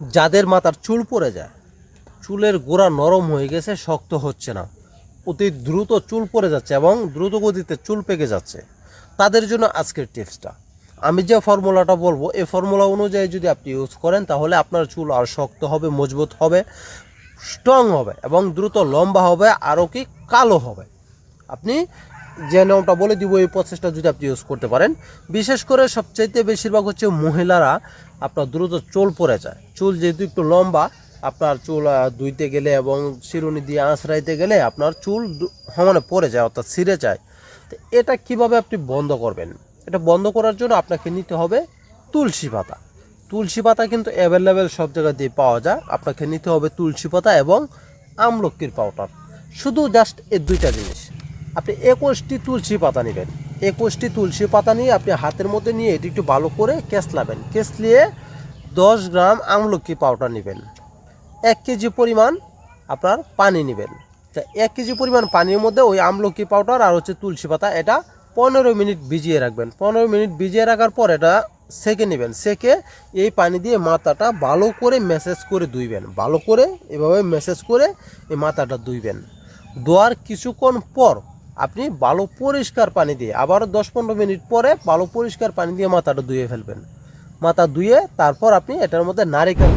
যাদের মাথার চুল পড়ে যায়, চুলের গোড়া নরম হয়ে গেছে, শক্ত হচ্ছে না, অতি দ্রুত চুল পড়ে যাচ্ছে এবং দ্রুত গতিতে চুল পেকে যাচ্ছে, তাদের জন্য আজকের টিপসটা। আমি যে ফর্মুলাটা বলবো এই ফর্মুলা অনুযায়ী যদি আপনি ইউজ করেন তাহলে আপনার চুল আর শক্ত হবে, মজবুত হবে, স্ট্রং হবে এবং দ্রুত লম্বা হবে, আরও কি কালো হবে। আপনি যে নিয়মটা বলে দিব এই প্রসেসটা যদি আপনি ইউজ করতে পারেন, বিশেষ করে সবচাইতে বেশিরভাগ হচ্ছে মহিলারা আপনার দ্রুত চুল পড়ে যায়। চুল যেহেতু একটু লম্বা, আপনার চুল ধুইতে গেলে এবং চিরুনি দিয়ে আঁচড়াইতে গেলে আপনার চুল সমানে পড়ে যায়, অর্থাৎ ছিঁড়ে যায়। তো এটা কিভাবে আপনি বন্ধ করবেন? এটা বন্ধ করার জন্য আপনাকে নিতে হবে তুলসী পাতা। তুলসী পাতা কিন্তু অ্যাভেলেবেল সব জায়গা দিয়ে পাওয়া যায়। আপনাকে নিতে হবে তুলসী পাতা এবং আমলকির পাউডার। শুধু জাস্ট এই দুইটা জিনিস। আপনি 21টি তুলসী পাতা নেবেন। 21টি তুলসী পাতা নিয়ে আপনি হাতের মধ্যে নিয়ে এটি একটু ভালো করে কেচলাবেন। কেচলিয়ে 10 গ্রাম আমলকি পাউডার নেবেন। 1 কেজি পরিমাণ আপনার পানি নেবেন। তা 1 কেজি পরিমাণ পানির মধ্যে ওই আমলকি পাউডার আর হচ্ছে তুলসী পাতা, এটা 15 মিনিট ভিজিয়ে রাখবেন। 15 মিনিট ভিজিয়ে রাখার পর এটা সেকে নেবেন। সেকে এই পানি দিয়ে মাথাটা ভালো করে ম্যাসেজ করে ধুইবেন। ভালো করে এভাবে ম্যাসেজ করে এই মাথাটা ধুইবেন। ধোয়ার কিছুক্ষণ পর আপনি ভালো পরিষ্কার পানি দিয়ে আবার 10-15 মিনিট পরে ভালো পরিষ্কার পানি দিয়ে মাথাটা ধুয়ে ফেলবেন। মাথা ধুয়ে তারপর আপনি এটার মধ্যে নারিকেল